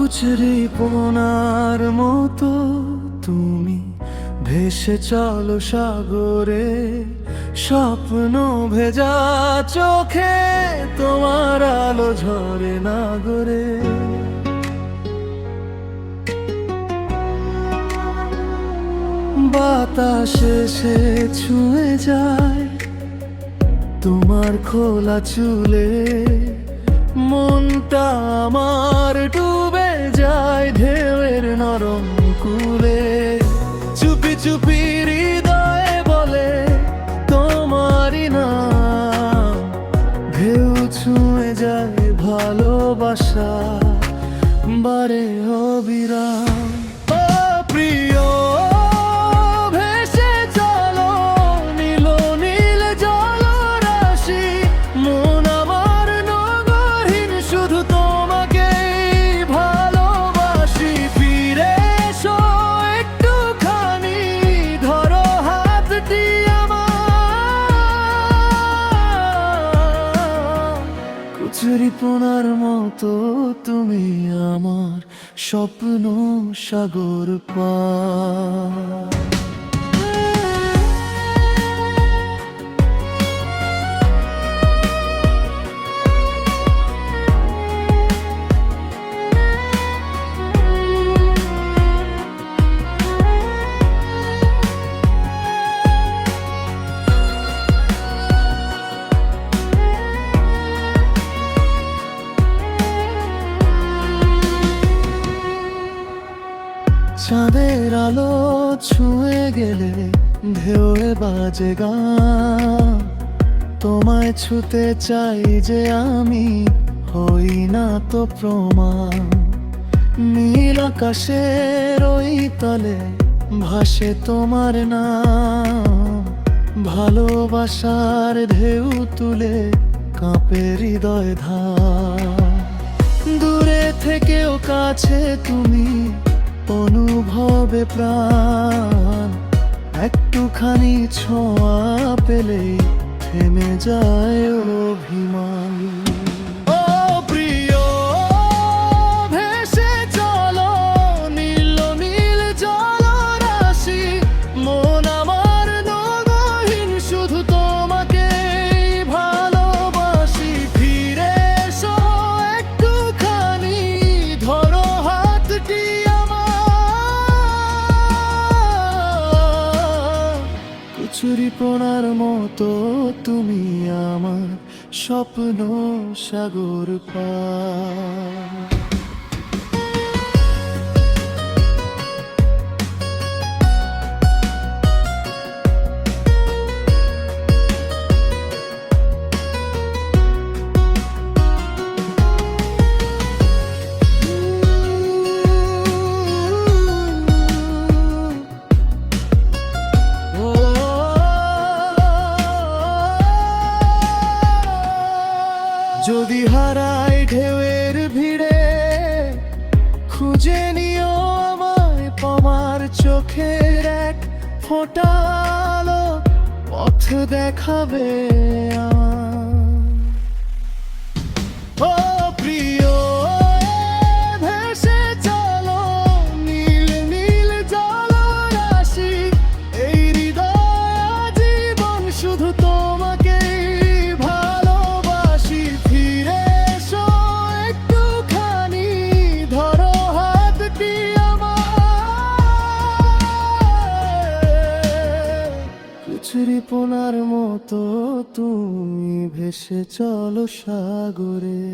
কুচরিপনার মতো তুমি ভেসে চলো সাগরে, স্বপ্ন ভেজা চোখে তোমার আলো ঝরে না গরে। বাতাসে সে ছুঁয়ে যায় তোমার খোলা চুলে, মনটা আমার ডুবে যায় ঢেউয়ের নরম কুলে। চুপি চুপি হৃদয়ে বলে তোমারই নাম, ঢেউ ছুঁয়ে যায় ভালোবাসা বারে অবিরাম। ও প্রিয় ভেসে চলো নীল নীল জলরাশি, মন আমার নগরহীন শুধু তোমাকেই ভালোবাসি। ফিরে এসো একটুখানি, ধরো হাতটি আমার। কুচরিপনার মতো তুমি আমার স্বপ্ন সাগর পার। চাঁদের আলো ছুঁয়ে গেলে ঢেউয়ে বাজে গান, তোমায় ছুতে চাই যে আমি হই না তো প্রমাণ। নীল আকাশের ওই তলে ভাসে তোমার নাম, ভালোবাসার ঢেউ তুলে কাঁপে হৃদয় ধার। দূরে থেকেও কাছে তুমি অনুভবে প্রাণ, একটুখানি ছোঁয়া পেলেই থেমে যায় অভিমান। ও প্রিয় ভেসে চলো নীল নীল জলরাশি, মন আমার নগরহীন শুধু তোমাকেই ভালোবাসি। ফিরে এসো একটুখানি, ধরো হাতটি কুচরিপনার মতো তুমি আমার স্বপ্ন সাগর পার। যদি হারাই ঢেউয়ের ভিড়ে, খুঁজে নিও আমায় তোমার চোখের এক ফোঁটা আলো, পথ দেখাবে আমার। ও প্রিয় ভেসে চলো নীল নীল জলরাশি, এই হৃদয় জীবন শুধু তোমাকে ভালোবাসি। ফিরে এসো একটুখানি, ধরো হাতটি আমার। কুচরিপনার মতো তুমি ভেসে চলো সাগরে।